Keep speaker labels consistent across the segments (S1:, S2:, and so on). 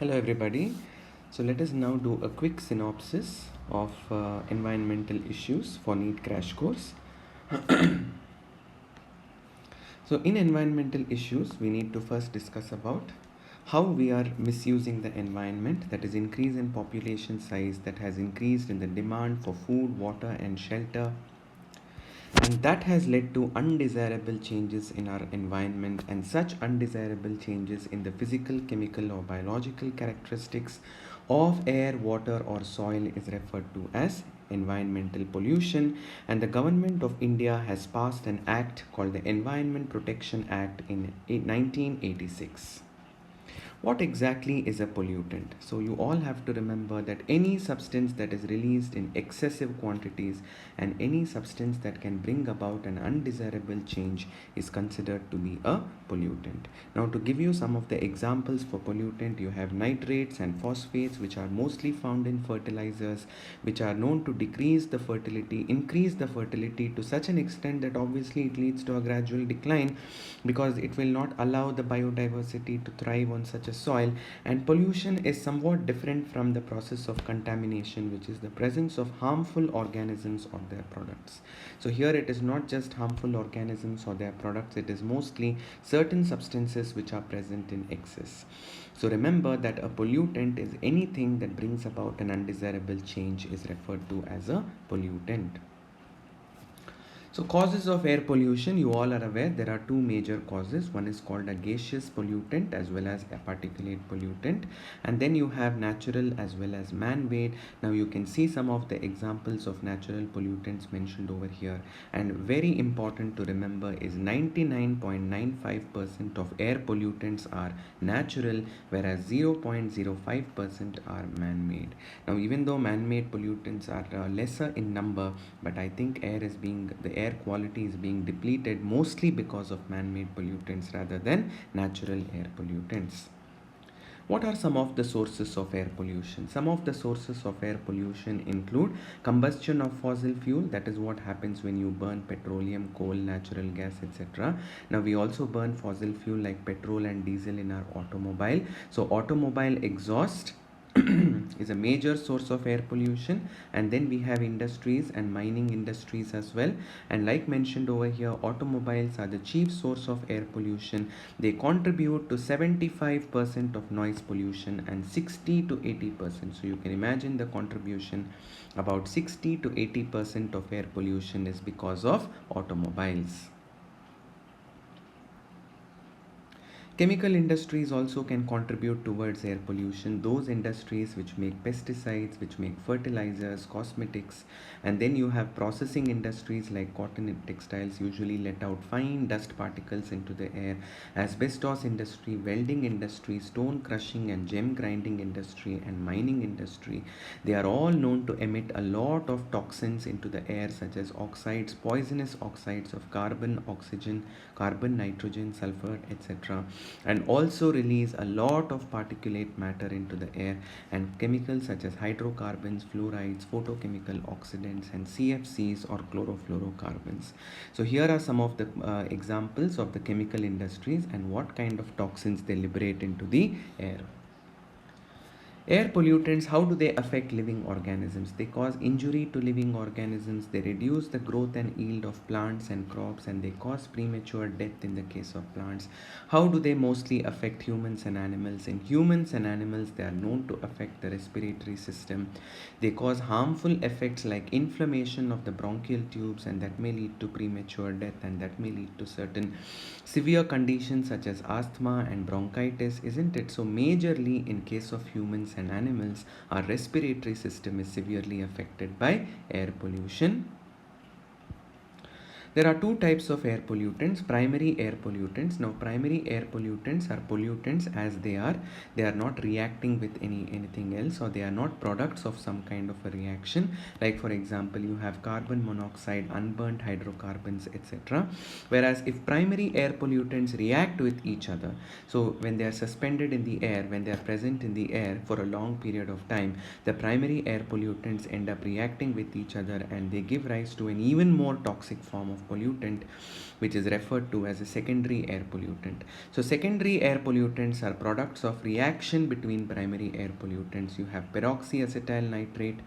S1: Hello, everybody. So, let us now do a quick synopsis of environmental issues for NEET crash course. So, in environmental issues, we need to first discuss about how we are misusing the environment, that is, increase in population size that has increased in the demand for food, water, and shelter, and that has led to undesirable changes in our environment, and such undesirable changes in the physical, chemical, or biological characteristics of air, water, or soil is referred to as environmental pollution. And the government of India has passed an act called the Environment Protection Act in 1986. What exactly is a pollutant? So, you all have to remember that any substance that is released in excessive quantities and any substance that can bring about an undesirable change is considered to be a pollutant. Now, to give you some of the examples for pollutant, you have nitrates and phosphates, which are mostly found in fertilizers, which are known to decrease the fertility, increase the fertility to such an extent that obviously it leads to a gradual decline because it will not allow the biodiversity to thrive on such a soil. And pollution is somewhat different from the process of contamination, which is the presence of harmful organisms or their products. So here it is not just harmful organisms or their products, it is mostly certain substances which are present in excess. So remember that a pollutant is anything that brings about an undesirable change is referred to as a pollutant. So, causes of air pollution, you all are aware there are two major causes. One is called a gaseous pollutant as well as a particulate pollutant, and then you have natural as well as man made. Now, you can see some of the examples of natural pollutants mentioned over here, and very important to remember is 99.95% of air pollutants are natural, whereas 0.05% are man made. Now, even though man made pollutants are lesser in number, but I think the air quality is being depleted mostly because of man-made pollutants rather than natural air pollutants. What are some of the sources of air pollution? Some of the sources of air pollution include combustion of fossil fuel, that is what happens when you burn petroleum, coal, natural gas, etc. Now, we also burn fossil fuel like petrol and diesel in our automobile. So, automobile exhaust is a major source of air pollution. And then we have industries and mining industries as well, and like mentioned over here, automobiles are the chief source of air pollution. They contribute to 75% of noise pollution and 60 to 80%. So you can imagine the contribution. About 60 to 80% of air pollution is because of automobiles. Chemical industries also can contribute towards air pollution. Those industries which make pesticides, which make fertilizers, cosmetics, and then you have processing industries like cotton and textiles usually let out fine dust particles into the air. Asbestos industry, welding industry, stone crushing and gem grinding industry, and mining industry, they are all known to emit a lot of toxins into the air, such as oxides, poisonous oxides of carbon, oxygen, carbon, nitrogen, sulfur, etc., and also release a lot of particulate matter into the air, and chemicals such as hydrocarbons, fluorides, photochemical oxidants, and CFCs or chlorofluorocarbons. So here are some of the examples of the chemical industries and what kind of toxins they liberate into the air. Air pollutants, how do they affect living organisms? They cause injury to living organisms, they reduce the growth and yield of plants and crops, and they cause premature death in the case of plants. How do they mostly affect humans and animals? In humans and animals, they are known to affect the respiratory system. They cause harmful effects like inflammation of the bronchial tubes, and that may lead to premature death, and that may lead to certain severe conditions such as asthma and bronchitis, isn't it? So, majorly in case of humans and animals, our respiratory system is severely affected by air pollution. There are two types of air pollutants: primary air pollutants. Now, primary air pollutants are pollutants as they are not reacting with anything else, or they are not products of some kind of a reaction. Like, for example, you have carbon monoxide, unburnt hydrocarbons, etc. Whereas if primary air pollutants react with each other, so when they are suspended in the air, when they are present in the air for a long period of time, the primary air pollutants end up reacting with each other, and they give rise to an even more toxic form of of pollutant, which is referred to as a secondary air pollutant. So secondary air pollutants are products of reaction between primary air pollutants. You have peroxyacetyl nitrate,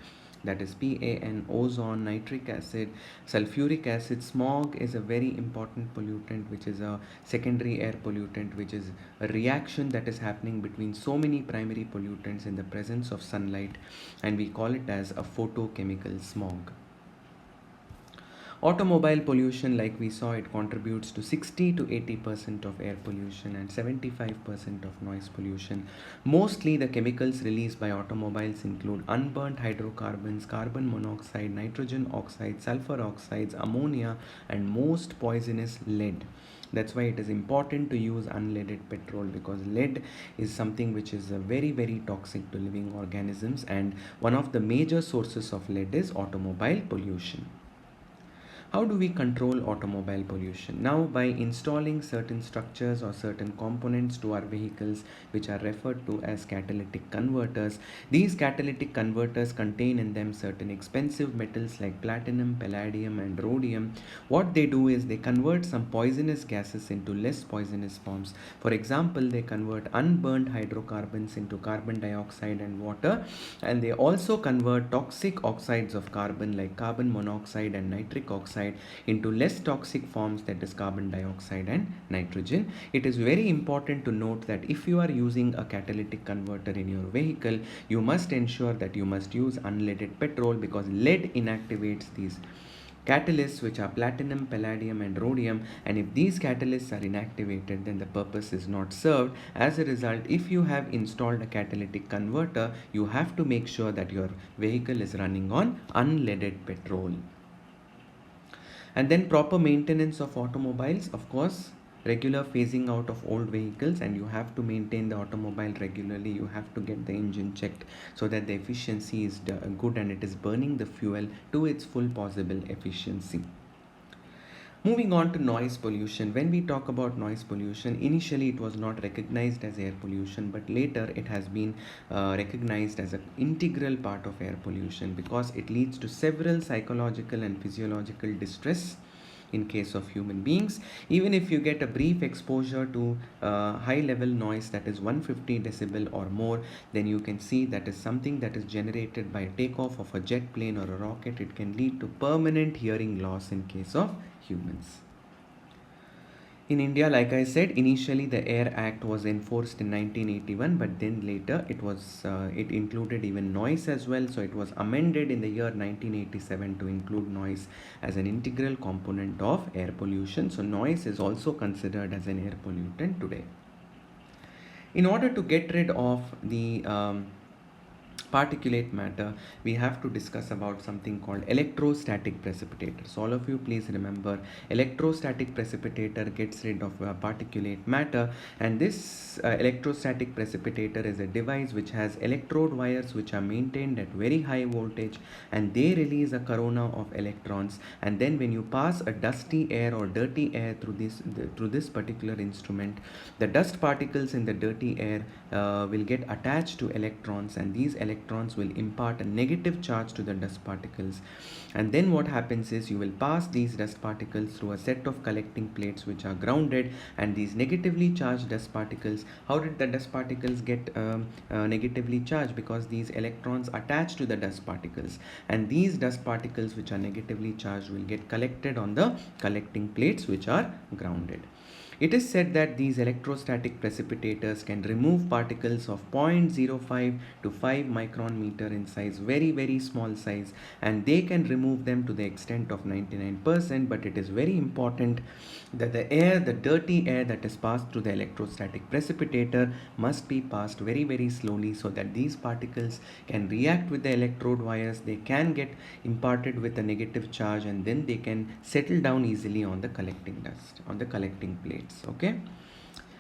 S1: that is PAN, ozone, nitric acid, sulfuric acid. Smog is a very important pollutant, which is a secondary air pollutant, which is a reaction that is happening between so many primary pollutants in the presence of sunlight, and we call it as a photochemical smog. Automobile pollution, like we saw, it contributes to 60 to 80% of air pollution and 75% of noise pollution. Mostly the chemicals released by automobiles include unburnt hydrocarbons, carbon monoxide, nitrogen oxide, sulfur oxides, ammonia, and most poisonous lead. That's why it is important to use unleaded petrol, because lead is something which is very, very toxic to living organisms, and one of the major sources of lead is automobile pollution. How do we control automobile pollution? Now, by installing certain structures or certain components to our vehicles, which are referred to as catalytic converters. These catalytic converters contain in them certain expensive metals like platinum, palladium, and rhodium. What they do is they convert some poisonous gases into less poisonous forms. For example, they convert unburned hydrocarbons into carbon dioxide and water, and they also convert toxic oxides of carbon like carbon monoxide and nitric oxide into less toxic forms, that is carbon dioxide and nitrogen. It is very important to note that if you are using a catalytic converter in your vehicle, you must ensure that you must use unleaded petrol, because lead inactivates these catalysts, which are platinum, palladium, and rhodium, and if these catalysts are inactivated, then the purpose is not served. As a result, if you have installed a catalytic converter, you have to make sure that your vehicle is running on unleaded petrol. And then proper maintenance of automobiles, of course, regular phasing out of old vehicles, and you have to maintain the automobile regularly. You have to get the engine checked so that the efficiency is good and it is burning the fuel to its full possible efficiency. Moving on to noise pollution. When we talk about noise pollution, initially it was not recognized as air pollution, but later it has been recognized as an integral part of air pollution, because it leads to several psychological and physiological distress in case of human beings. Even if you get a brief exposure to high level noise, that is 150 decibel or more, then you can see that is something that is generated by takeoff of a jet plane or a rocket. It can lead to permanent hearing loss in case of humans. In India, like I said, initially the Air Act was enforced in 1981, but then later it included even noise as well. So it was amended in the year 1987 to include noise as an integral component of air pollution. So noise is also considered as an air pollutant today. In order to get rid of the particulate matter, we have to discuss about something called electrostatic precipitator. So all of you please remember, electrostatic precipitator gets rid of particulate matter, and this electrostatic precipitator is a device which has electrode wires which are maintained at very high voltage, and they release a corona of electrons, and then when you pass a dusty air or dirty air through this particular instrument, the dust particles in the dirty air will get attached to electrons, and these electrons will impart a negative charge to the dust particles. And then what happens is you will pass these dust particles through a set of collecting plates which are grounded, and these negatively charged dust particles, how did the dust particles get negatively charged? Because these electrons attach to the dust particles, and these dust particles which are negatively charged will get collected on the collecting plates which are grounded. It is said that these electrostatic precipitators can remove particles of 0.05 to 5 micron meter in size, very, very small size, and they can remove them to the extent of 99%. But it is very important that the dirty air that is passed through the electrostatic precipitator must be passed very, very slowly, so that these particles can react with the electrode wires, they can get imparted with a negative charge, and then they can settle down easily on the collecting dust, on the collecting plates. Okay,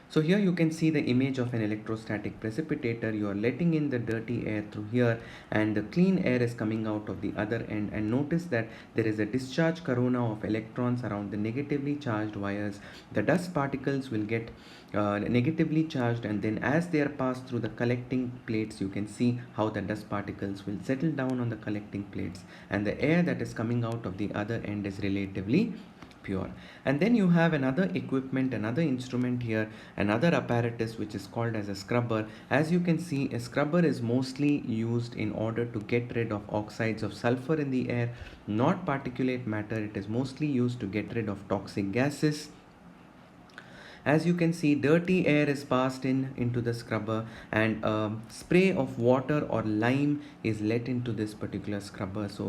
S1: so here you can see the image of an electrostatic precipitator. You are letting in the dirty air through here, and the clean air is coming out of the other end, and notice that there is a discharge corona of electrons around the negatively charged wires. The dust particles will get negatively charged, and then as they are passed through the collecting plates, you can see how the dust particles will settle down on the collecting plates, and the air that is coming out of the other end is relatively pure. And then you have another equipment, another instrument here, another apparatus which is called as a scrubber. As you can see, a scrubber is mostly used in order to get rid of oxides of sulfur in the air, not particulate matter. It is mostly used to get rid of toxic gases. As you can see, dirty air is passed into the scrubber, and spray of water or lime is let into this particular scrubber. So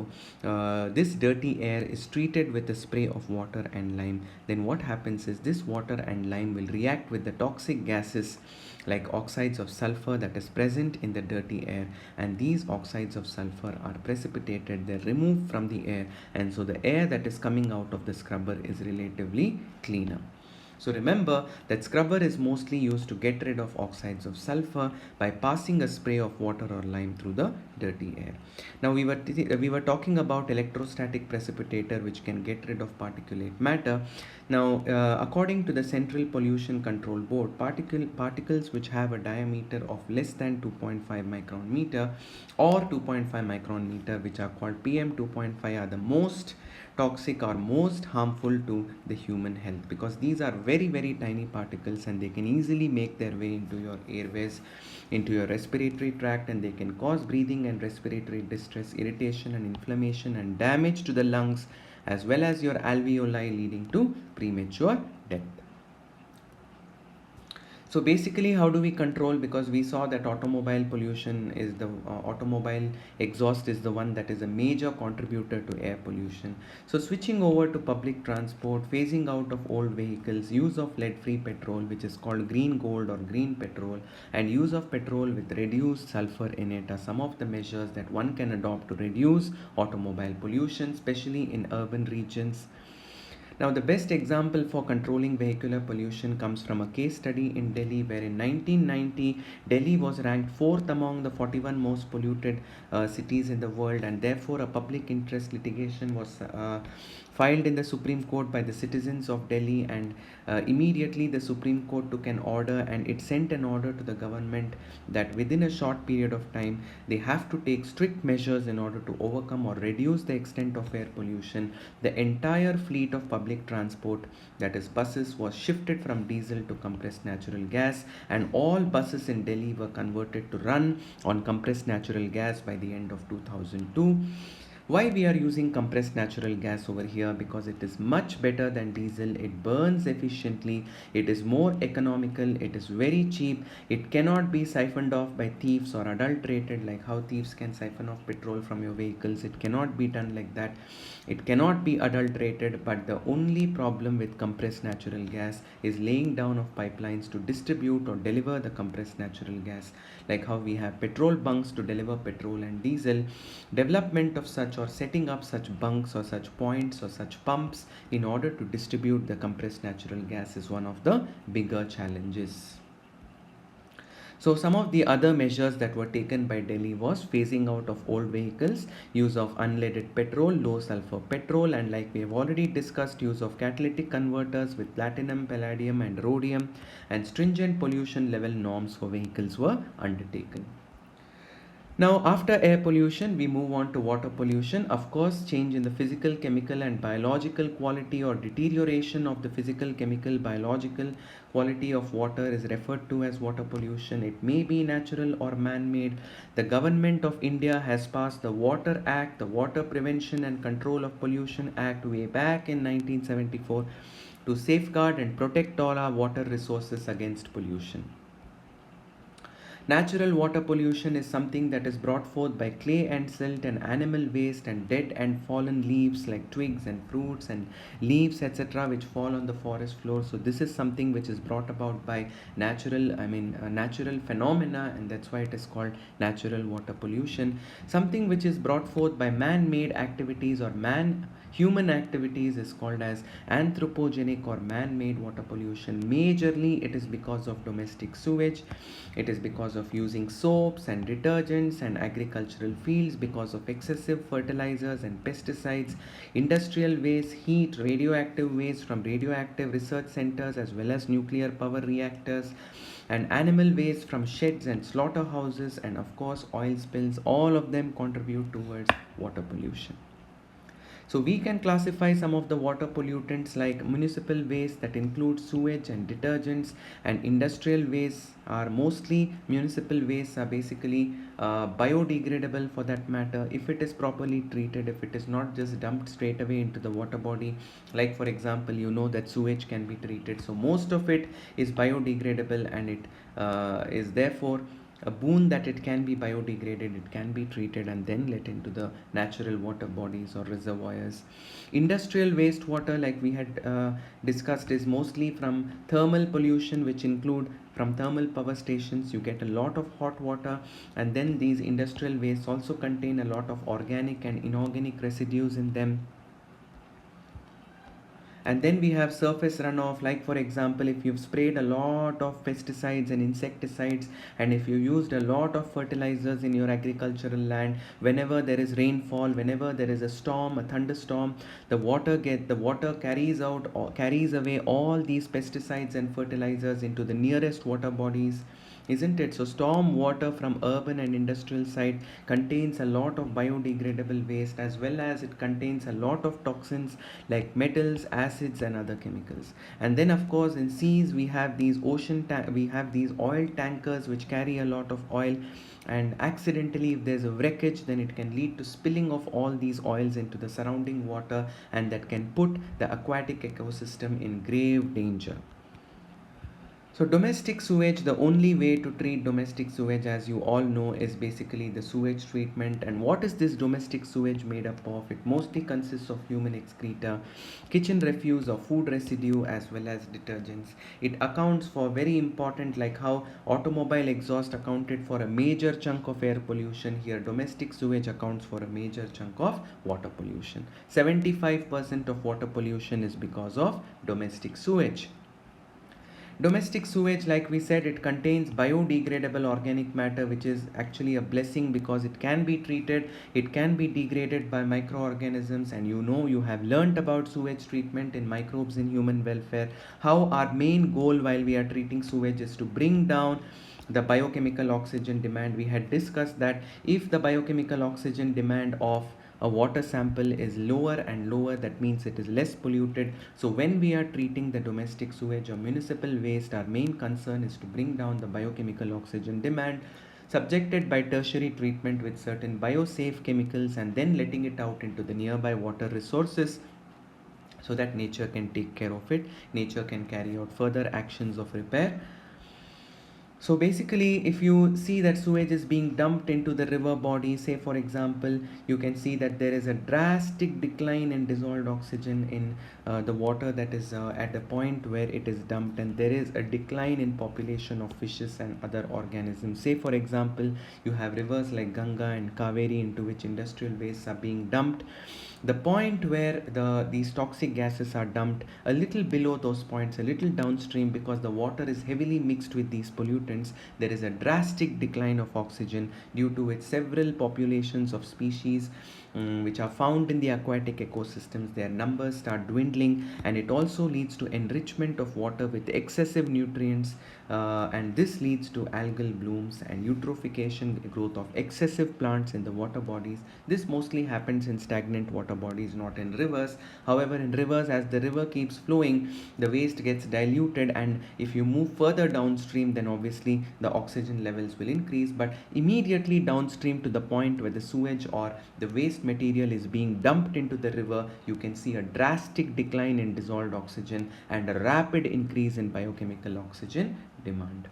S1: this dirty air is treated with a spray of water and lime. Then what happens is this water and lime will react with the toxic gases like oxides of sulfur that is present in the dirty air, and these oxides of sulfur are precipitated, they're removed from the air, and so the air that is coming out of the scrubber is relatively cleaner. So remember that scrubber is mostly used to get rid of oxides of sulfur by passing a spray of water or lime through the dirty air. Now we were talking about electrostatic precipitator which can get rid of particulate matter. Now according to the Central Pollution Control Board, particles which have a diameter of less than 2.5 micron meter or 2.5 micron meter, which are called PM 2.5, are the most toxic or most harmful to the human health, because these are very tiny particles and they can easily make their way into your airways, into your respiratory tract, and they can cause breathing and respiratory distress, irritation and inflammation and damage to the lungs as well as your alveoli, leading to premature death. So basically, how do we control? Because we saw that automobile pollution is the automobile exhaust is the one that is a major contributor to air pollution. So switching over to public transport, phasing out of old vehicles, use of lead-free petrol, which is called green gold or green petrol, and use of petrol with reduced sulfur in it are some of the measures that one can adopt to reduce automobile pollution, especially in urban regions. Now, the best example for controlling vehicular pollution comes from a case study in Delhi, where in 1990, Delhi was ranked 4th among the 41 most polluted cities in the world, and therefore a public interest litigation was filed in the Supreme Court by the citizens of Delhi, and immediately the Supreme Court took an order, and it sent an order to the government that within a short period of time they have to take strict measures in order to overcome or reduce the extent of air pollution. The entire fleet of public transport, that is buses, was shifted from diesel to compressed natural gas, and all buses in Delhi were converted to run on compressed natural gas by the end of 2002. Why we are using compressed natural gas over here? Because it is much better than diesel. It burns efficiently, it is more economical, it is very cheap, it cannot be siphoned off by thieves or adulterated like how thieves can siphon off petrol from your vehicles. It cannot be done like that. It cannot be adulterated. But the only problem with compressed natural gas is laying down of pipelines to distribute or deliver the compressed natural gas, like how we have petrol bunks to deliver petrol and diesel. Development of such or setting up such bunks or such points or such pumps in order to distribute the compressed natural gas is one of the bigger challenges. So some of the other measures that were taken by Delhi was phasing out of old vehicles, use of unleaded petrol, low sulfur petrol, and like we have already discussed, use of catalytic converters with platinum, palladium and rhodium, and stringent pollution level norms for vehicles were undertaken. Now, after air pollution, we move on to water pollution. Of course, change in the physical, chemical, and biological quality or deterioration of the physical, chemical, biological quality of water is referred to as water pollution. It may be natural or man-made. The government of India has passed the Water Act, the Water Prevention and Control of Pollution Act, way back in 1974 to safeguard and protect all our water resources against pollution. Natural water pollution is something that is brought forth by clay and silt and animal waste and dead and fallen leaves like twigs and fruits and leaves, etc., which fall on the forest floor. So this is something which is brought about by natural phenomena, and that's why it is called natural water pollution. Something which is brought forth by man-made activities or human activities is called as anthropogenic or man-made water pollution. Majorly it is because of domestic sewage, it is because of using soaps and detergents and agricultural fields, because of excessive fertilizers and pesticides, industrial waste, heat, radioactive waste from radioactive research centers as well as nuclear power reactors, and animal waste from sheds and slaughterhouses, and of course oil spills. All of them contribute towards water pollution. So we can classify some of the water pollutants like municipal waste that include sewage and detergents, and industrial waste are mostly municipal wastes are basically biodegradable for that matter if it is properly treated, if it is not just dumped straight away into the water body. Like for example, you know that sewage can be treated, so most of it is biodegradable, and it is therefore a boon that it can be biodegraded, it can be treated and then let into the natural water bodies or reservoirs. Industrial wastewater, like we had discussed, is mostly from thermal pollution, which include from thermal power stations. You get a lot of hot water, and then these industrial wastes also contain a lot of organic and inorganic residues in them. And then we have surface runoff, like for example, if you've sprayed a lot of pesticides and insecticides, and if you used a lot of fertilizers in your agricultural land, whenever there is rainfall, whenever there is a storm, a thunderstorm, the water carries out or carries away all these pesticides and fertilizers into the nearest water bodies, isn't it? So storm water from urban and industrial site contains a lot of biodegradable waste, as well as it contains a lot of toxins like metals, acids and other chemicals. And then of course in seas we have these we have these oil tankers which carry a lot of oil, and accidentally if there's a wreckage, then it can lead to spilling of all these oils into the surrounding water, and that can put the aquatic ecosystem in grave danger. So domestic sewage, the only way to treat domestic sewage, as you all know, is basically the sewage treatment. And what is this domestic sewage made up of? It mostly consists of human excreta, kitchen refuse or food residue, as well as detergents. It accounts for very important, like how automobile exhaust accounted for a major chunk of air pollution. Here domestic sewage accounts for a major chunk of water pollution. 75% of water pollution is because of domestic sewage. Domestic sewage, like we said, it contains biodegradable organic matter, which is actually a blessing because it can be treated, it can be degraded by microorganisms. And you know, you have learnt about sewage treatment in Microbes in Human Welfare, how our main goal while we are treating sewage is to bring down the biochemical oxygen demand. We had discussed that if the biochemical oxygen demand of a water sample is lower and lower, that means it is less polluted. So when we are treating the domestic sewage or municipal waste, our main concern is to bring down the biochemical oxygen demand, subjected by tertiary treatment with certain biosafe chemicals, and then letting it out into the nearby water resources so that nature can take care of it, nature can carry out further actions of repair. So basically, if you see that sewage is being dumped into the river body, say for example, you can see that there is a drastic decline in dissolved oxygen in the water that is at a point where it is dumped, and there is a decline in population of fishes and other organisms. Say for example, you have rivers like Ganga and Kaveri into which industrial wastes are being dumped. The point where these toxic gases are dumped, a little below those points, a little downstream, because the water is heavily mixed with these pollutants, there is a drastic decline of oxygen, due to which several populations of species which are found in the aquatic ecosystems, their numbers start dwindling, and it also leads to enrichment of water with excessive nutrients, and this leads to algal blooms and eutrophication, growth of excessive plants in the water bodies. This mostly happens in stagnant water bodies, not in rivers. However, in rivers, as the river keeps flowing, the waste gets diluted, and if you move further downstream, then obviously the oxygen levels will increase. But immediately downstream to the point where the sewage or the waste material is being dumped into the river, you can see a drastic decline in dissolved oxygen and a rapid increase in biochemical oxygen demand.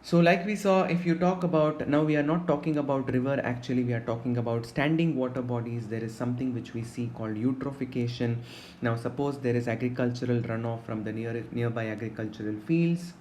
S1: So like we saw, if you talk about, now we are not talking about river, actually we are talking about standing water bodies. There is something which we see called eutrophication. Now suppose there is agricultural runoff from the nearby agricultural fields,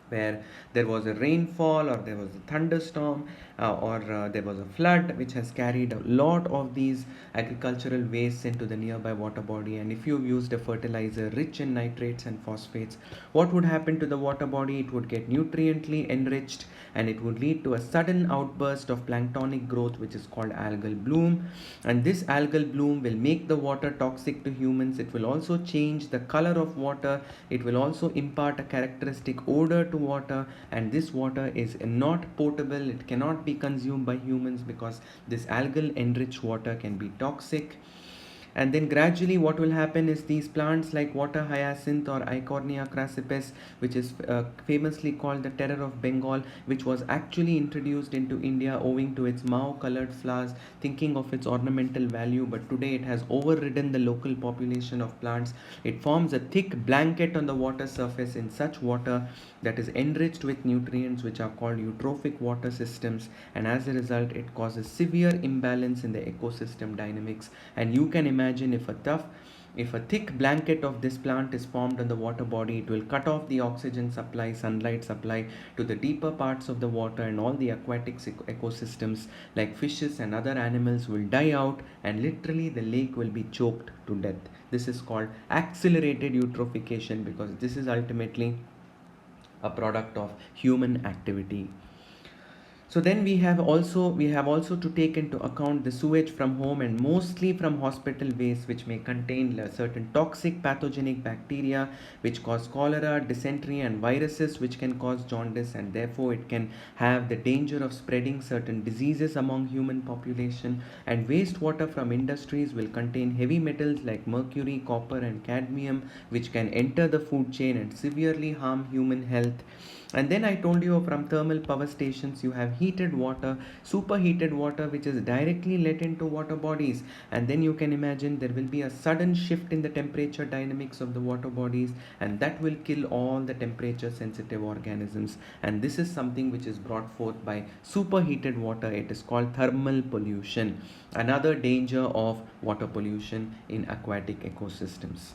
S1: where there was a rainfall or there was a thunderstorm, or there was a flood which has carried a lot of these agricultural wastes into the nearby water body. And if you used a fertilizer rich in nitrates and phosphates, what would happen to the water body? It would get nutriently enriched, and it would lead to a sudden outburst of planktonic growth, which is called algal bloom. And this algal bloom will make the water toxic to humans. It will also change the color of water. It will also impart a characteristic odor to water, and this water is not potable. It cannot be consumed by humans because this algal enriched water can be toxic. And then gradually what will happen is these plants like water hyacinth or Eichhornia crassipes, which is famously called the terror of Bengal, which was actually introduced into India owing to its mauve colored flowers, thinking of its ornamental value, but today it has overridden the local population of plants. It forms a thick blanket on the water surface in such water that is enriched with nutrients which are called eutrophic water systems, and as a result it causes severe imbalance in the ecosystem dynamics. And you can imagine if a thick blanket of this plant is formed on the water body, it will cut off the oxygen supply, sunlight supply to the deeper parts of the water, and all the aquatic ecosystems like fishes and other animals will die out, and literally the lake will be choked to death. This is called accelerated eutrophication because this is ultimately a product of human activity. So then we have also to take into account the sewage from home and mostly from hospital waste, which may contain certain toxic pathogenic bacteria which cause cholera, dysentery, and viruses which can cause jaundice, and therefore it can have the danger of spreading certain diseases among human population. And wastewater from industries will contain heavy metals like mercury, copper, and cadmium, which can enter the food chain and severely harm human health. And then I told you from thermal power stations, you have heated water, superheated water, which is directly let into water bodies. And then you can imagine there will be a sudden shift in the temperature dynamics of the water bodies, and that will kill all the temperature sensitive organisms. And this is something which is brought forth by superheated water. It is called thermal pollution, another danger of water pollution in aquatic ecosystems.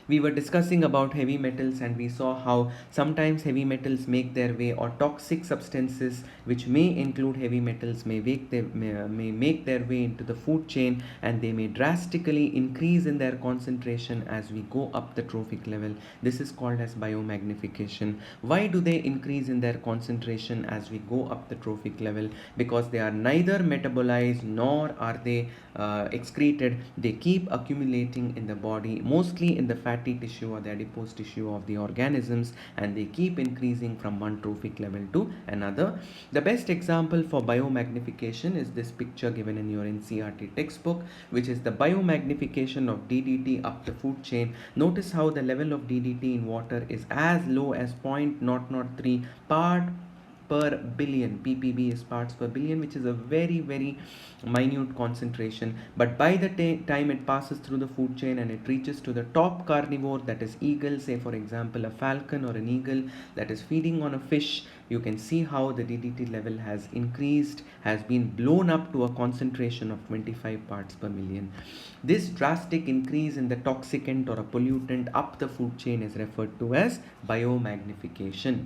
S1: We were discussing about heavy metals, and we saw how sometimes heavy metals make their way, or toxic substances which may include heavy metals may make their way into the food chain, and they may drastically increase in their concentration as we go up the trophic level. This is called as biomagnification. Why do they increase in their concentration as we go up the trophic level? Because they are neither metabolized nor are they excreted. They keep accumulating in the body, mostly in the fatty tissue or the adipose tissue of the organisms, and they keep increasing from one trophic level to another. The best example for biomagnification is this picture given in your NCERT textbook, which is the biomagnification of DDT up the food chain. Notice how the level of DDT in water is as low as 0.003 part per billion. ppb is parts per billion, which is a very very minute concentration. But by the time it passes through the food chain and it reaches to the top carnivore, that is eagle, say for example a falcon or an eagle that is feeding on a fish, you can see how the DDT level has increased, has been blown up to a concentration of 25 parts per million. This drastic increase in the toxicant or a pollutant up the food chain is referred to as biomagnification.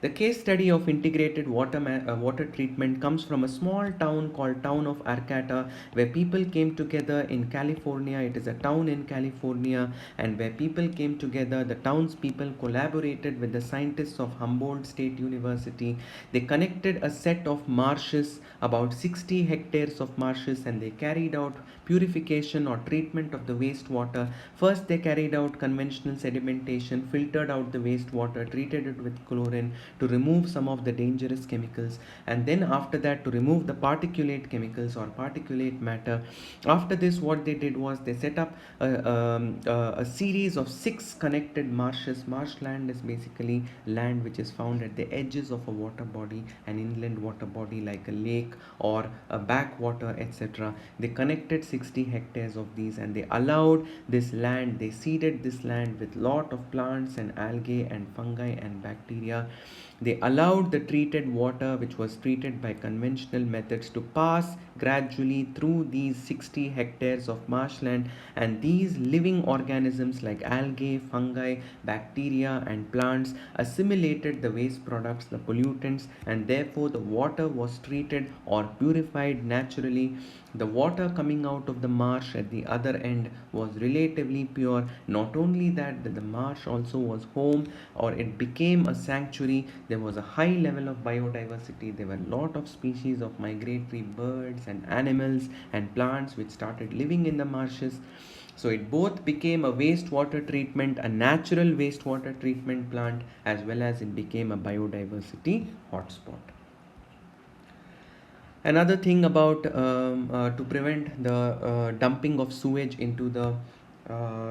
S1: The case study of integrated water treatment comes from a small town called town of Arcata, where people came together in California. It is a town in California, and where people came together, the townspeople collaborated with the scientists of Humboldt State University. They connected a set of marshes, about 60 hectares of marshes, and they carried out purification or treatment of the wastewater. First, they carried out conventional sedimentation, filtered out the wastewater, treated it with chlorine to remove some of the dangerous chemicals, and then after that to remove the particulate chemicals or particulate matter. After this, what they did was they set up a series of 6 connected marshes. Marshland is basically land which is found at the edges of a water body, an inland water body like a lake or a backwater, etc. They connected 60 hectares of these, and they allowed this land, they seeded this land with lot of plants and algae and fungi and bacteria. They allowed the treated water, which was treated by conventional methods, to pass gradually through these 60 hectares of marshland, and these living organisms like algae, fungi, bacteria, and plants assimilated the waste products, the pollutants, and therefore the water was treated or purified naturally. The water coming out of the marsh at the other end was relatively pure. Not only that, the marsh also was home, or it became a sanctuary. There was a high level of biodiversity. There were a lot of species of migratory birds and animals and plants which started living in the marshes. So it both became a wastewater treatment, a natural wastewater treatment plant, as well as it became a biodiversity hotspot. Another thing about to prevent the dumping of sewage into the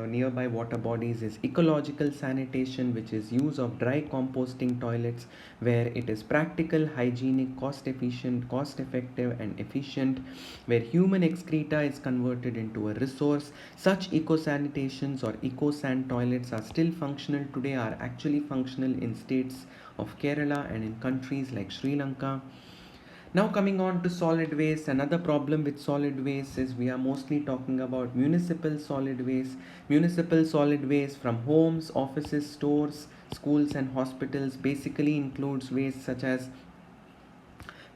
S1: nearby water bodies is ecological sanitation, which is use of dry composting toilets where it is practical, hygienic, cost efficient, cost effective, and efficient, where human excreta is converted into a resource. Such eco sanitations or eco sand toilets are still functional today, are actually functional in states of Kerala and in countries like Sri Lanka. Now, coming on to solid waste, another problem with solid waste is we are mostly talking about municipal solid waste. Municipal solid waste from homes, offices, stores, schools, and hospitals basically includes waste such as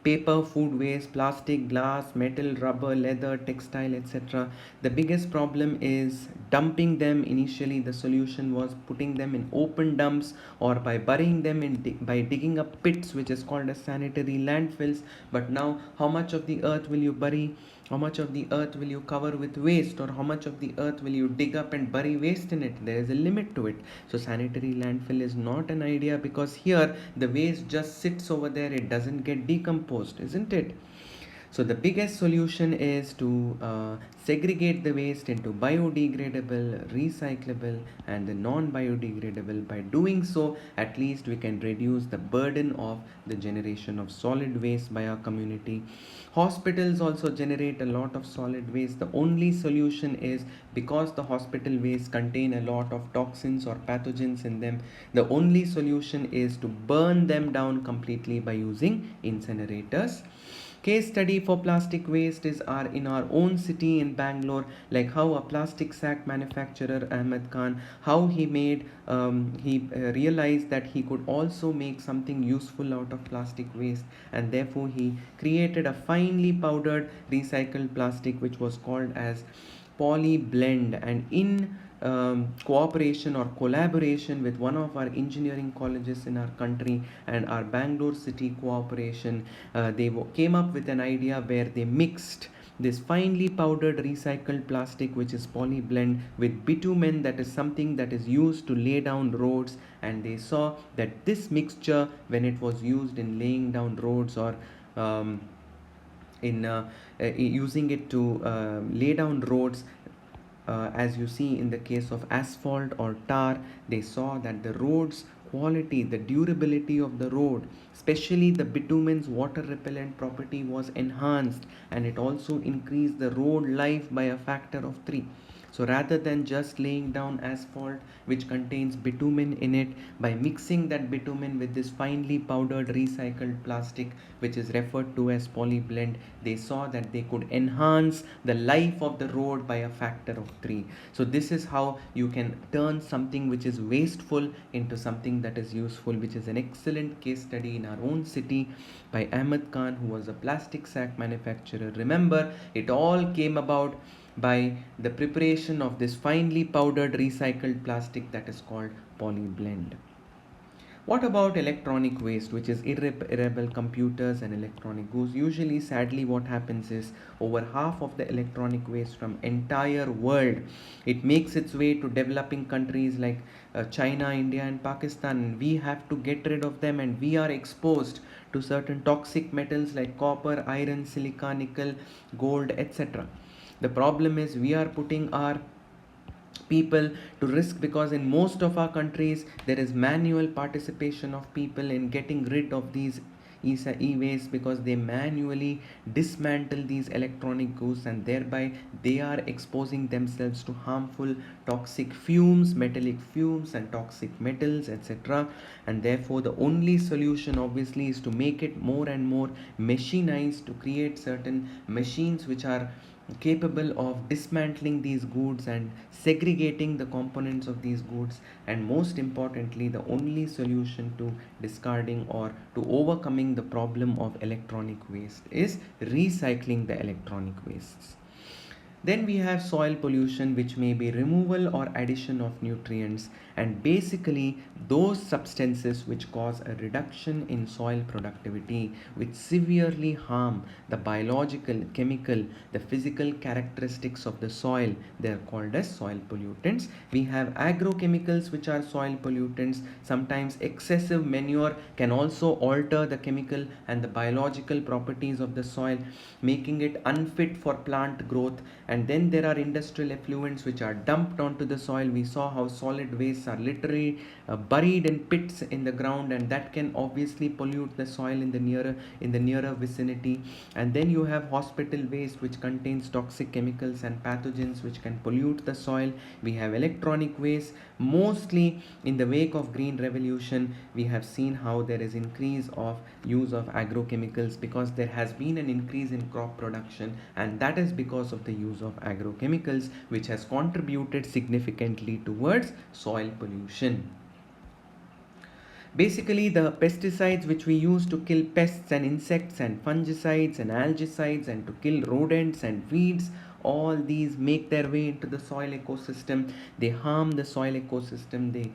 S1: paper, food waste, plastic, glass, metal, rubber, leather, textile, etc. The biggest problem is dumping them. Initially, the solution was putting them in open dumps or by burying them in by digging up pits, which is called as sanitary landfills. But now, how much of the earth will you bury? How much of the earth will you cover with waste, or how much of the earth will you dig up and bury waste in it? There is a limit to it. So sanitary landfill is not an idea, because here the waste just sits over there, it doesn't get decomposed, isn't it? So the biggest solution is to segregate the waste into biodegradable, recyclable, and the non-biodegradable. By doing so, at least we can reduce the burden of the generation of solid waste by our community. Hospitals also generate a lot of solid waste. The only solution is, because the hospital waste contain a lot of toxins or pathogens in them, the only solution is to burn them down completely by using incinerators. Case study for plastic waste is in our own city in Bangalore, like how a plastic sack manufacturer Ahmed Khan, how he realized that he could also make something useful out of plastic waste, and therefore he created a finely powdered recycled plastic which was called as Poly Blend, and in cooperation or collaboration with one of our engineering colleges in our country and our Bangalore city cooperation, they came up with an idea where they mixed this finely powdered recycled plastic, which is Poly Blend, with bitumen, that is something that is used to lay down roads, and they saw that this mixture, when it was used in laying down roads or um, in using it to lay down roads, as you see in the case of asphalt or tar, they saw that the road's quality, the durability of the road, especially the bitumen's water repellent property, was enhanced, and it also increased the road life by a factor of 3. So rather than just laying down asphalt which contains bitumen in it, by mixing that bitumen with this finely powdered recycled plastic which is referred to as polyblend, they saw that they could enhance the life of the road by a factor of 3. So this is how you can turn something which is wasteful into something that is useful, which is an excellent case study in our own city by Ahmed Khan, who was a plastic sack manufacturer. Remember, it all came about by the preparation of this finely powdered recycled plastic that is called polyblend. What about electronic waste, which is irreparable computers and electronic goods? Usually, sadly, what happens is over half of the electronic waste from entire world, it makes its way to developing countries like China, India, and Pakistan. And we have to get rid of them, and we are exposed to certain toxic metals like copper, iron, silica, nickel, gold, etc. The problem is we are putting our people to risk, because in most of our countries there is manual participation of people in getting rid of these e-waste, because they manually dismantle these electronic goods, and thereby they are exposing themselves to harmful toxic fumes, metallic fumes, and toxic metals, etc. And therefore the only solution obviously is to make it more and more machinized, to create certain machines which are capable of dismantling these goods and segregating the components of these goods. And most importantly, the only solution to discarding or to overcoming the problem of electronic waste is recycling the electronic wastes. Then we have soil pollution, which may be removal or addition of nutrients, and basically those substances which cause a reduction in soil productivity, which severely harm the biological, chemical, the physical characteristics of the soil. They are called as soil pollutants. We have agrochemicals, which are soil pollutants. Sometimes excessive manure can also alter the chemical and the biological properties of the soil, making it unfit for plant growth. And then there are industrial effluents which are dumped onto the soil. We saw how solid wastes are literally buried in pits in the ground, and that can obviously pollute the soil in the nearer vicinity. And then you have hospital waste, which contains toxic chemicals and pathogens which can pollute the soil. We have electronic waste. Mostly in the wake of green revolution, we have seen how there is increase of use of agrochemicals, because there has been an increase in crop production, and that is because of the use of agrochemicals, which has contributed significantly towards soil pollution. Basically, the pesticides which we use to kill pests and insects, and fungicides and algicides, and to kill rodents and weeds, all these make their way into the soil ecosystem. They harm the soil ecosystem. They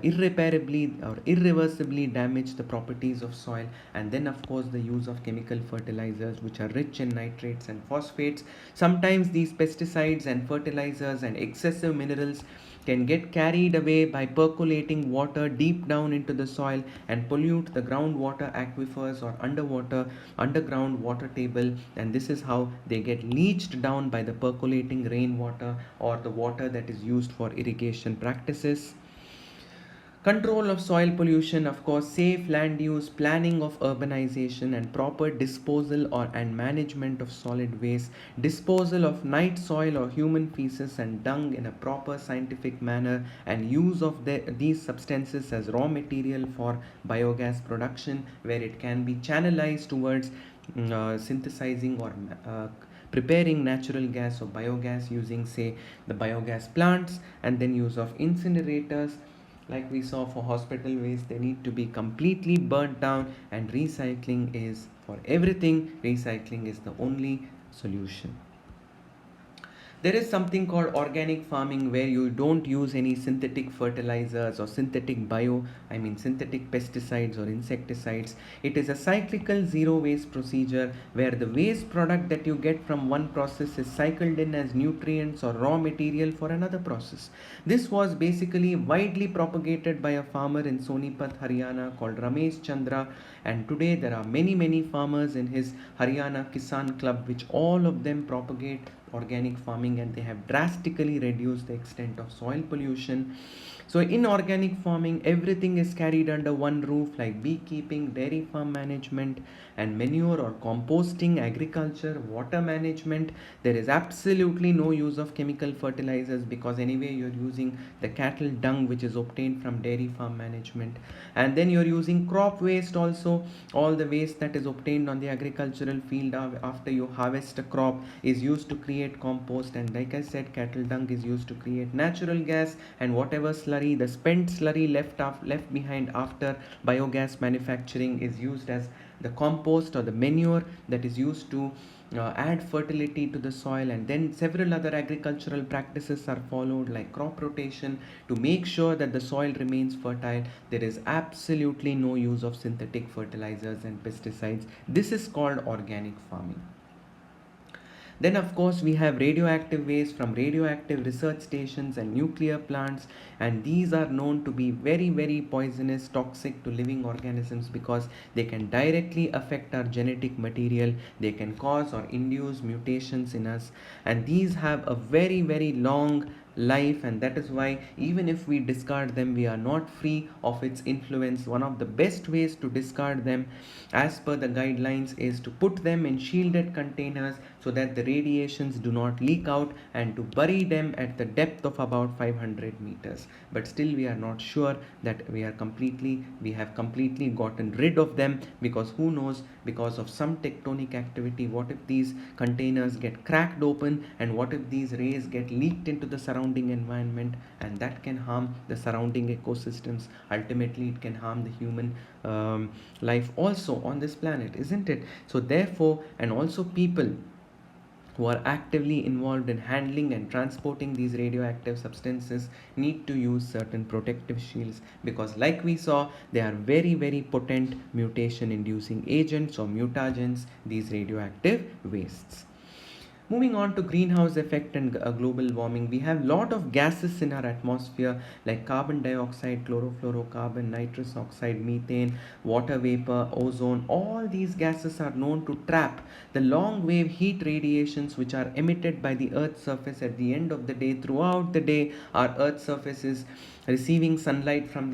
S1: irreparably or irreversibly damage the properties of soil. And then, of course, the use of chemical fertilizers, which are rich in nitrates and phosphates. Sometimes these pesticides and fertilizers and excessive minerals can get carried away by percolating water deep down into the soil and pollute the groundwater aquifers or underground water table. And this is how they get leached down by the percolating rainwater or the water that is used for irrigation practices. Control of soil pollution, of course, safe land use, planning of urbanization, and proper disposal or and management of solid waste, disposal of night soil or human feces and dung in a proper scientific manner, and use of these substances as raw material for biogas production, where it can be channelized towards synthesizing or preparing natural gas or biogas using, say, the biogas plants. And then use of incinerators, like we saw for hospital waste, they need to be completely burnt down. And recycling is for everything. Recycling is the only solution. There is something called organic farming, where you don't use any synthetic fertilizers or synthetic pesticides or insecticides. It is a cyclical zero waste procedure, where the waste product that you get from one process is cycled in as nutrients or raw material for another process. This was basically widely propagated by a farmer in Sonipat, Haryana, called Ramesh Chandra. And today there are many farmers in his Haryana Kisan Club, which all of them propagate organic farming, and they have drastically reduced the extent of soil pollution. So in organic farming, everything is carried under one roof, like beekeeping, dairy farm management, and manure or composting, agriculture, water management. There is absolutely no use of chemical fertilizers, because anyway you're using the cattle dung which is obtained from dairy farm management. And then you're using crop waste also. All the waste that is obtained on the agricultural field after you harvest a crop is used to create compost. And like I said, cattle dung is used to create natural gas, and whatever slurry, the spent slurry left behind after biogas manufacturing, is used as the compost or the manure that is used to add fertility to the soil. And then several other agricultural practices are followed, like crop rotation, to make sure that the soil remains fertile. There is absolutely no use of synthetic fertilizers and pesticides. This is called organic farming. Then, of course, we have radioactive waste from radioactive research stations and nuclear plants, and these are known to be very poisonous, toxic to living organisms, because they can directly affect our genetic material. They can cause or induce mutations in us, and these have a very long life. And that is why, even if we discard them, we are not free of its influence. One of the best ways to discard them, as per the guidelines, is to put them in shielded containers, so that the radiations do not leak out, and to bury them at the depth of about 500 meters. But still we are not sure that we have completely gotten rid of them, because who knows, because of some tectonic activity, what if these containers get cracked open, and what if these rays get leaked into the surrounding environment, and that can harm the surrounding ecosystems. Ultimately it can harm the human life also on this planet, isn't it? So therefore, and also people, who are actively involved in handling and transporting these radioactive substances need to use certain protective shields, because like we saw, they are very potent mutation inducing agents or mutagens, these radioactive wastes. Moving on to greenhouse effect and global warming, we have lot of gases in our atmosphere like carbon dioxide, chlorofluorocarbon, nitrous oxide, methane, water vapor, ozone. All these gases are known to trap the long wave heat radiations which are emitted by the earth's surface. At the end of the day, throughout the day, our earth's surface is receiving sunlight from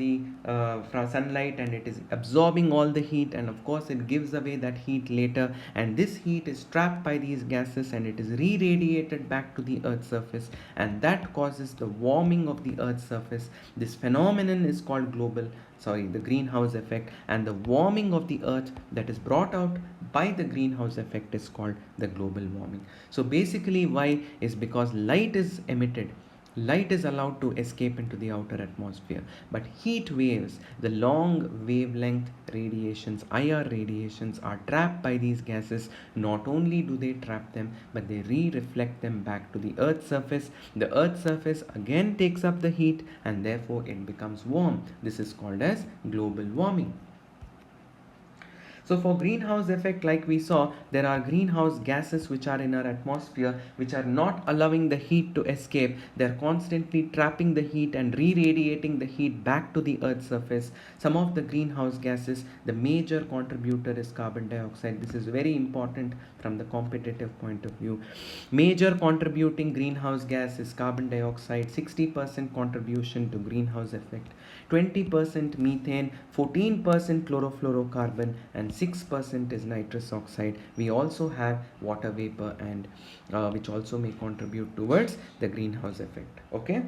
S1: sunlight, and it is absorbing all the heat, and of course it gives away that heat later, and this heat is trapped by these gases and it is re-radiated back to the earth's surface, and that causes the warming of the earth's surface. This phenomenon is called the greenhouse effect, and the warming of the earth that is brought out by the greenhouse effect is called the global warming. So basically, why is because light is emitted, light is allowed to escape into the outer atmosphere, but heat waves, the long wavelength radiations, IR radiations, are trapped by these gases. Not only do they trap them, but they reflect them back to the earth's surface. The earth's surface again takes up the heat, and therefore it becomes warm. This is called as global warming. So for greenhouse effect, like we saw, there are greenhouse gases which are in our atmosphere which are not allowing the heat to escape. They are constantly trapping the heat and re-radiating the heat back to the earth's surface. Some of the greenhouse gases, the major contributor is carbon dioxide. This is very important from the competitive point of view. Major contributing greenhouse gas is carbon dioxide, 60% contribution to greenhouse effect, 20% methane, 14% chlorofluorocarbon, and 6% is nitrous oxide. We also have water vapor, and which also may contribute towards the greenhouse effect. Okay.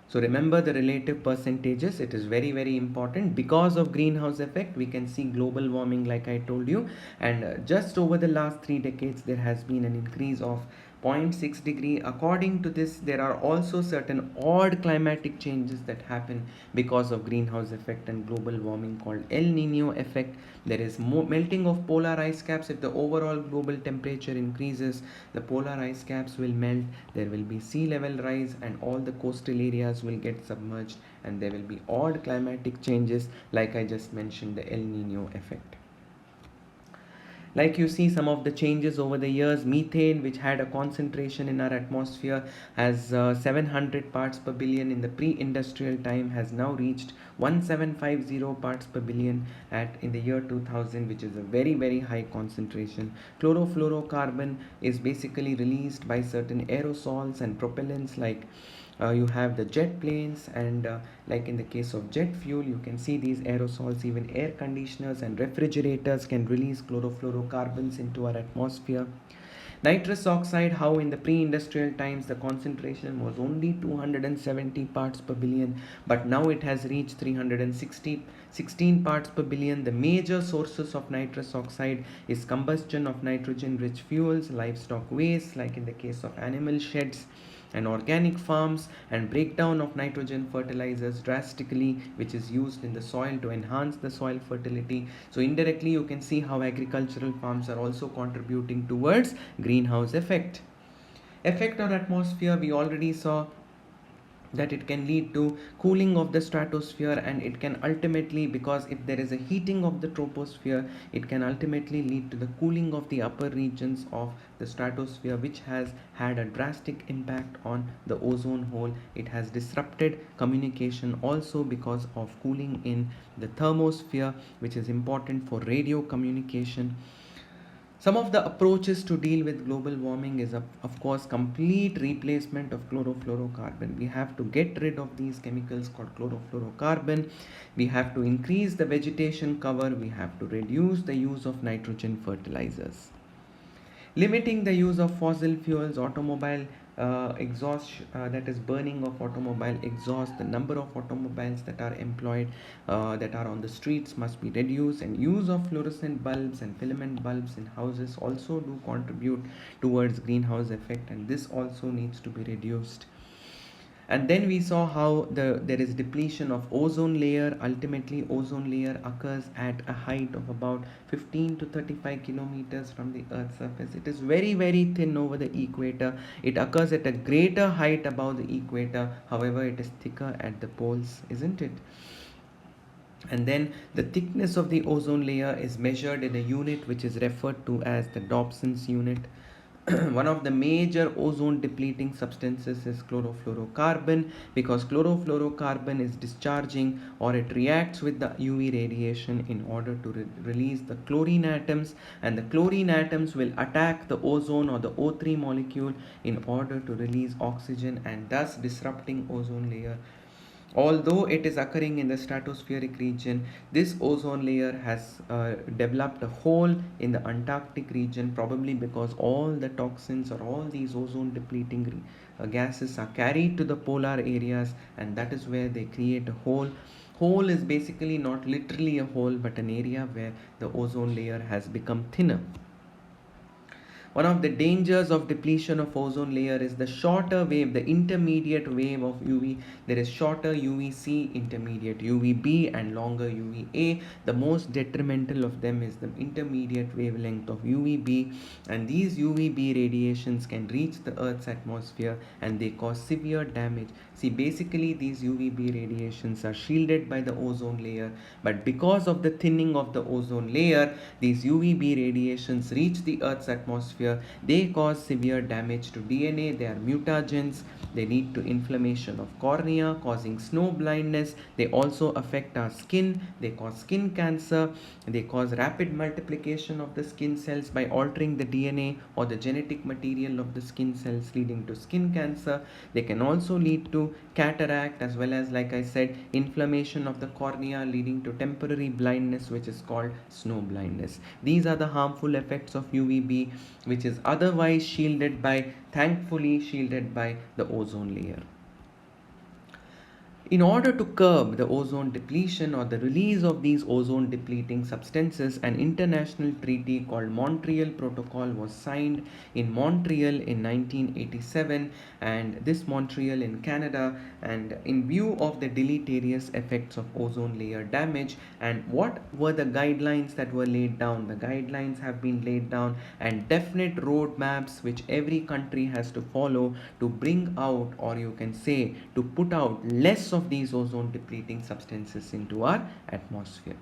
S1: So remember the relative percentages. It is very important. Because of greenhouse effect, we can see global warming like I told you, and just over the last 3 decades there has been an increase of 0.6 degree. According to this, there are also certain odd climatic changes that happen because of greenhouse effect and global warming called El Nino effect. There is melting of polar ice caps. If the overall global temperature increases, the polar ice caps will melt, there will be sea level rise, and all the coastal areas will get submerged, and there will be odd climatic changes like I just mentioned, the El Nino effect. Like you see some of the changes over the years, methane, which had a concentration in our atmosphere, has 700 parts per billion in the pre-industrial time, has now reached 1750 parts per billion in the year 2000, which is a very high concentration. Chlorofluorocarbon is basically released by certain aerosols and propellants, like you have the jet planes, and like in the case of jet fuel, you can see these aerosols. Even air conditioners and refrigerators can release chlorofluorocarbons into our atmosphere. Nitrous oxide, how in the pre-industrial times the concentration was only 270 parts per billion, but now it has reached 316 parts per billion. The major sources of nitrous oxide is combustion of nitrogen rich fuels, livestock waste like in the case of animal sheds, and organic farms, and breakdown of nitrogen fertilizers drastically, which is used in the soil to enhance the soil fertility. So indirectly you can see how agricultural farms are also contributing towards greenhouse effect. Effect on atmosphere, we already saw that it can lead to cooling of the stratosphere, and it can ultimately, because if there is a heating of the troposphere, it can ultimately lead to the cooling of the upper regions of the stratosphere, which has had a drastic impact on the ozone hole. It has disrupted communication also because of cooling in the thermosphere, which is important for radio communication. Some of the approaches to deal with global warming is, of course, complete replacement of chlorofluorocarbon. We have to get rid of these chemicals called chlorofluorocarbon. We have to increase the vegetation cover. We have to reduce the use of nitrogen fertilizers. Limiting the use of fossil fuels, automobile exhaust, that is burning of automobile exhaust, the number of automobiles that are employed, that are on the streets, must be reduced, and use of fluorescent bulbs and filament bulbs in houses also do contribute towards greenhouse effect, and this also needs to be reduced. And then we saw how there is depletion of ozone layer. Ultimately, ozone layer occurs at a height of about 15 to 35 kilometers from the earth's surface. It is very, very thin over the equator. It occurs at a greater height above the equator. However, it is thicker at the poles, isn't it? And then the thickness of the ozone layer is measured in a unit which is referred to as the Dobson's unit. One of the major ozone depleting substances is chlorofluorocarbon, because chlorofluorocarbon is discharging, or it reacts with the UV radiation in order to release the chlorine atoms, and the chlorine atoms will attack the ozone or the O3 molecule in order to release oxygen, and thus disrupting ozone layer. Although it is occurring in the stratospheric region, this ozone layer has developed a hole in the Antarctic region, probably because all the toxins or all these ozone depleting gases are carried to the polar areas, and that is where they create a hole. Hole is basically not literally a hole, but an area where the ozone layer has become thinner. One of the dangers of depletion of ozone layer is the shorter wave, the intermediate wave of UV. There is shorter UVC, intermediate UVB, and longer UVA. The most detrimental of them is the intermediate wavelength of UVB, and these UVB radiations can reach the Earth's atmosphere and they cause severe damage. See, basically these UVB radiations are shielded by the ozone layer, but because of the thinning of the ozone layer, these UVB radiations reach the Earth's atmosphere. They cause severe damage to DNA. They are mutagens. They lead to inflammation of cornea, causing snow blindness. They also affect our skin. They cause skin cancer. They cause rapid multiplication of the skin cells by altering the DNA or the genetic material of the skin cells, leading to skin cancer. They can also lead to cataract, as well as, like I said, inflammation of the cornea, leading to temporary blindness, which is called snow blindness. These are the harmful effects of UVB, which is otherwise thankfully shielded by the ozone layer. In order to curb the ozone depletion or the release of these ozone depleting substances, an international treaty called Montreal Protocol was signed in Montreal in 1987, and this Montreal in Canada, and in view of the deleterious effects of ozone layer damage. And what were the guidelines that were laid down? The guidelines have been laid down, and definite roadmaps which every country has to follow to bring out, or you can say to put out, less of these ozone depleting substances into our atmosphere.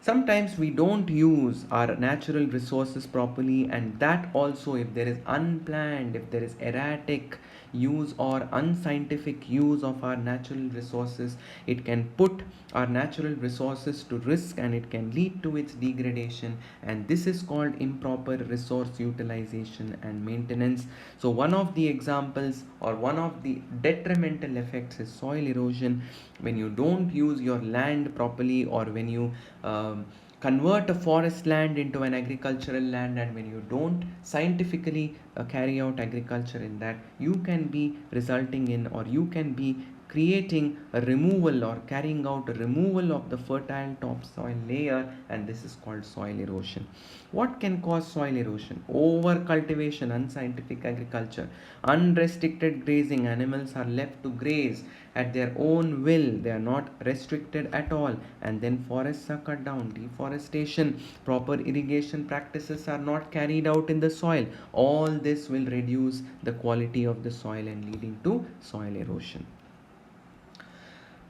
S1: Sometimes we don't use our natural resources properly, and that also, if there is unplanned, if there is erratic use or unscientific use of our natural resources, it can put our natural resources to risk, and it can lead to its degradation, and this is called improper resource utilization and maintenance. So one of the examples, or one of the detrimental effects, is soil erosion. When you don't use your land properly, or when you convert a forest land into an agricultural land, and when you don't scientifically carry out agriculture in that, you can be resulting in, or you can be creating a removal or carrying out a removal of the fertile topsoil layer, and this is called soil erosion. What can cause soil erosion? Over cultivation, unscientific agriculture, unrestricted grazing. Animals are left to graze at their own will, they are not restricted at all, and then forests are cut down, deforestation, proper irrigation practices are not carried out in the soil. All this will reduce the quality of the soil and leading to soil erosion.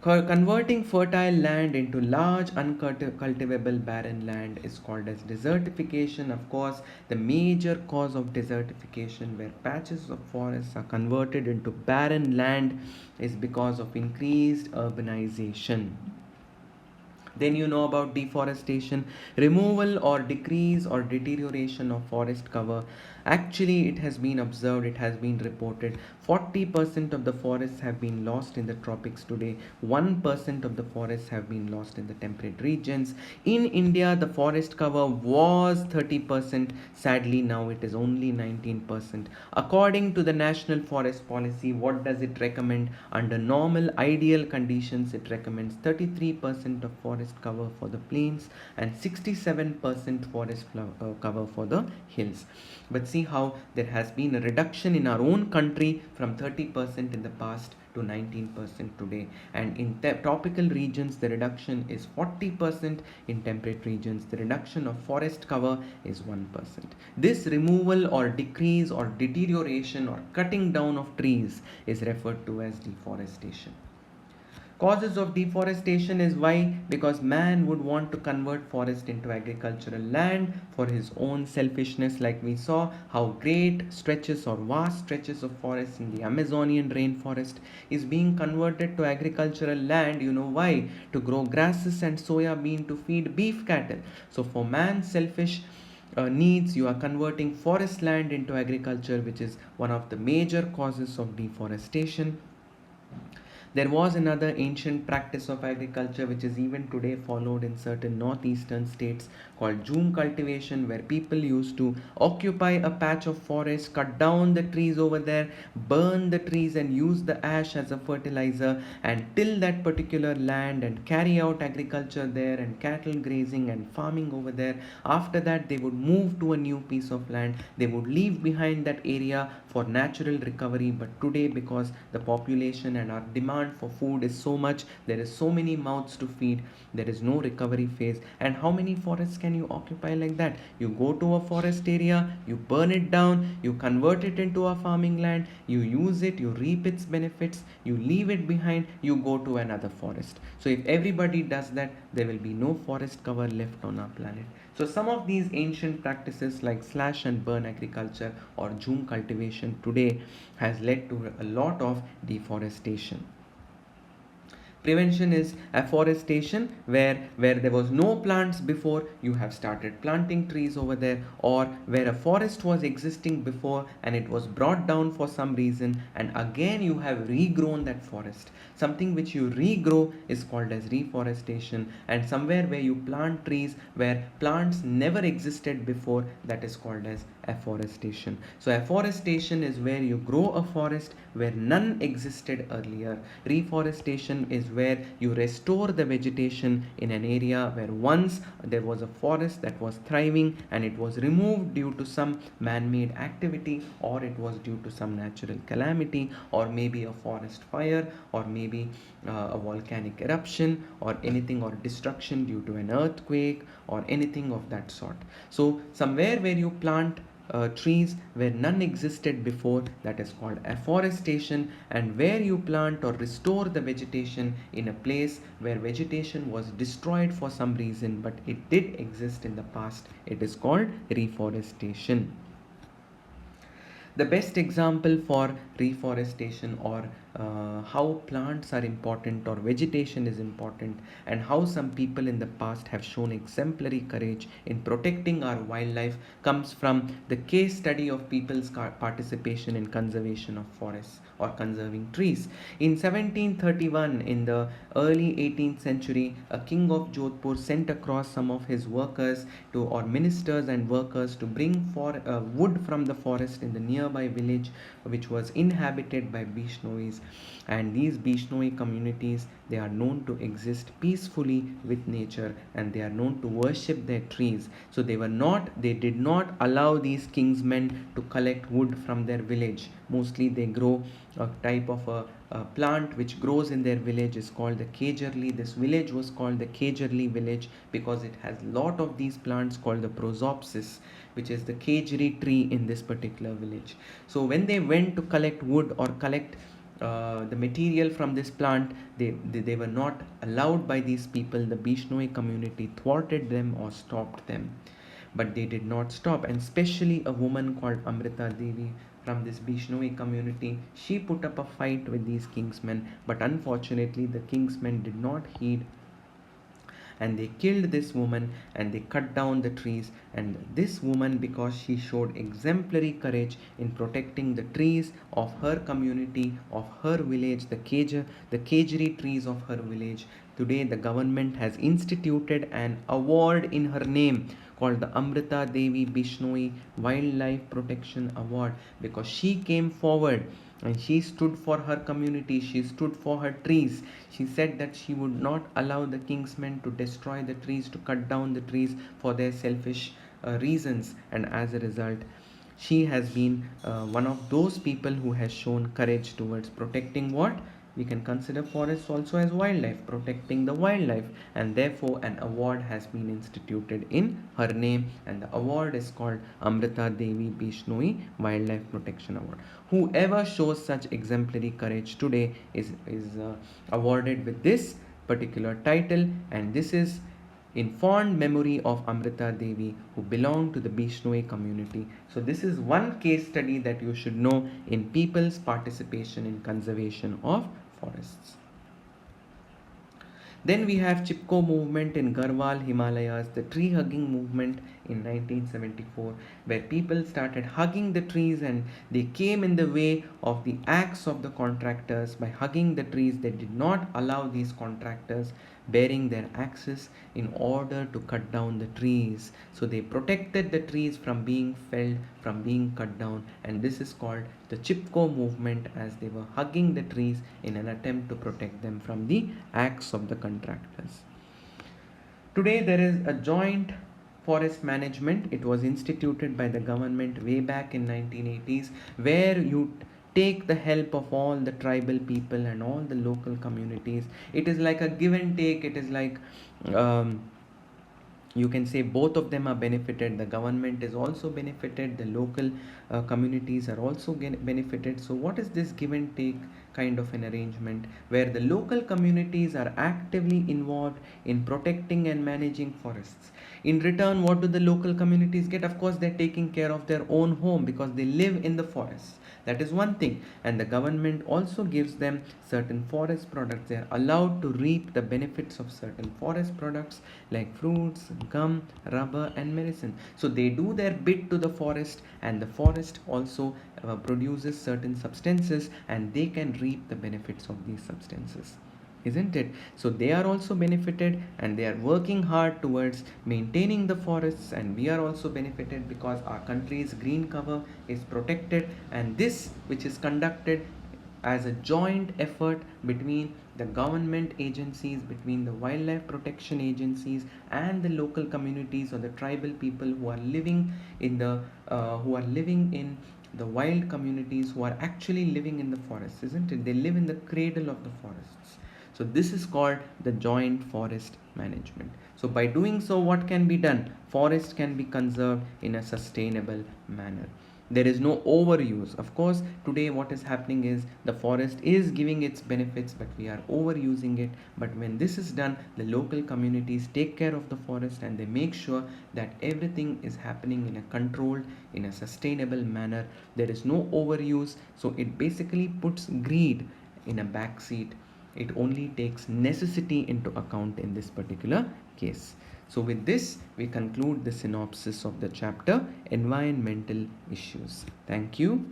S1: Converting fertile land into large uncultivable barren land is called as desertification. Of course, the major cause of desertification, where patches of forests are converted into barren land, is because of increased urbanization. Then you know about deforestation, removal or decrease or deterioration of forest cover. Actually, it has been observed, it has been reported, 40% of the forests have been lost in the tropics today. 1% of the forests have been lost in the temperate regions. In India, the forest cover was 30%. Sadly, now it is only 19%. According to the National Forest Policy, what does it recommend? Under normal, ideal conditions, it recommends 33% of forest forest cover for the plains and 67% forest cover for the hills. But see how there has been a reduction in our own country from 30% in the past to 19% today, and in tropical regions the reduction is 40%. In temperate regions the reduction of forest cover is 1%. This removal or decrease or deterioration or cutting down of trees is referred to as deforestation. Causes of deforestation is why? Because man would want to convert forest into agricultural land for his own selfishness, like we saw how great stretches or vast stretches of forest in the Amazonian rainforest is being converted to agricultural land. You know why? To grow grasses and soya bean to feed beef cattle. So for man's selfish needs, you are converting forest land into agriculture, which is one of the major causes of deforestation. There was another ancient practice of agriculture which is even today followed in certain northeastern states called Jhum cultivation, where people used to occupy a patch of forest, cut down the trees over there, burn the trees and use the ash as a fertilizer and till that particular land and carry out agriculture there and cattle grazing and farming over there. After that, they would move to a new piece of land. They would leave behind that area for natural recovery. But today, because the population and our demand for food is so much, there is so many mouths to feed, there is no recovery phase. And how many forests can you occupy like that? You go to a forest area, you burn it down, you convert it into a farming land, you use it, you reap its benefits, you leave it behind, you go to another forest. So if everybody does that, there will be no forest cover left on our planet. So some of these ancient practices like slash and burn agriculture or Jhum cultivation today has led to a lot of deforestation. Prevention is afforestation, where there was no plants before, you have started planting trees over there, or where a forest was existing before and it was brought down for some reason and again you have regrown that forest. Something which you regrow is called as reforestation, and somewhere where you plant trees where plants never existed before, that is called as afforestation. So afforestation is where you grow a forest where none existed earlier. Reforestation is where you restore the vegetation in an area where once there was a forest that was thriving and it was removed due to some man-made activity, or it was due to some natural calamity, or maybe a forest fire, or maybe a volcanic eruption, or anything, or destruction due to an earthquake or anything of that sort. So somewhere where you plant trees where none existed before, that is called afforestation, and where you plant or restore the vegetation in a place where vegetation was destroyed for some reason but it did exist in the past, it is called reforestation. The best example for reforestation, or how plants are important or vegetation is important, and how some people in the past have shown exemplary courage in protecting our wildlife, comes from the case study of people's participation in conservation of forests or conserving trees. In 1731, in the early 18th century, a king of Jodhpur sent across some of his workers to, or ministers and workers, to bring for wood from the forest in the nearby village which was inhabited by Bishnois. And these Bishnoi communities, they are known to exist peacefully with nature and they are known to worship their trees. So they did not allow these king's men to collect wood from their village. Mostly they grow a type of a plant which grows in their village is called the Kejarli. This village was called the Kejarli village because it has lot of these plants called the Prosopis, which is the Kejri tree in this particular village. So when they went to collect wood or collect the material from this plant, they were not allowed by these people. The Bishnoi community thwarted them or stopped them. But they did not stop, and especially a woman called Amrita Devi from this Bishnoi community, she put up a fight with these kingsmen, but unfortunately the kingsmen did not heed and they killed this woman and they cut down the trees. And this woman, because she showed exemplary courage in protecting the trees of her community, of her village, the Kejri trees of her village, today the government has instituted an award in her name called the Amrita Devi Bishnoi Wildlife Protection Award, because she came forward and she stood for her community, she stood for her trees. She said that she would not allow the king's men to destroy the trees, to cut down the trees for their selfish reasons, and as a result, she has been one of those people who has shown courage towards protecting what we can consider forests also as wildlife, protecting the wildlife, and therefore an award has been instituted in her name, and the award is called Amrita Devi Bishnoi Wildlife Protection Award. Whoever shows such exemplary courage today is awarded with this particular title, and this is in fond memory of Amrita Devi, who belonged to the Bishnoi community. So this is one case study that you should know in people's participation in conservation of forests. Then we have Chipko movement in Garhwal Himalayas, the tree hugging movement in 1974, where people started hugging the trees and they came in the way of the acts of the contractors. By hugging the trees, they did not allow these contractors bearing their axes in order to cut down the trees. So they protected the trees from being felled, from being cut down, and this is called the Chipko movement, as they were hugging the trees in an attempt to protect them from the acts of the contractors. Today there is a joint forest management. It was instituted by the government way back in 1980s, where you take the help of all the tribal people and all the local communities. It is like a give and take. It is like you can say both of them are benefited. The government is also benefited, the local communities are also benefited. So what is this give and take kind of an arrangement, where the local communities are actively involved in protecting and managing forests? In return, what do the local communities get? Of course, they're taking care of their own home because they live in the forests. That is one thing. And the government also gives them certain forest products. They are allowed to reap the benefits of certain forest products like fruits, gum, rubber, and medicine. So they do their bit to the forest, and the forest also produces certain substances, and they can reap the benefits of these substances, isn't it? So they are also benefited, and they are working hard towards maintaining the forests, and we are also benefited because our country's green cover is protected. And this, which is conducted as a joint effort between the government agencies, between the wildlife protection agencies and the local communities or the tribal people who are living in the wild communities, who are actually living in the forests, isn't it? They live in the cradle of the forests. So this is called the joint forest management. So by doing so, what can be done? Forest can be conserved in a sustainable manner. There is no overuse. Of course, today what is happening is the forest is giving its benefits, but we are overusing it. But when this is done, the local communities take care of the forest, and they make sure that everything is happening in a controlled, in a sustainable manner. There is no overuse. So it basically puts greed in a back seat. It only takes necessity into account in this particular case. So with this, we conclude the synopsis of the chapter Environmental Issues. Thank you.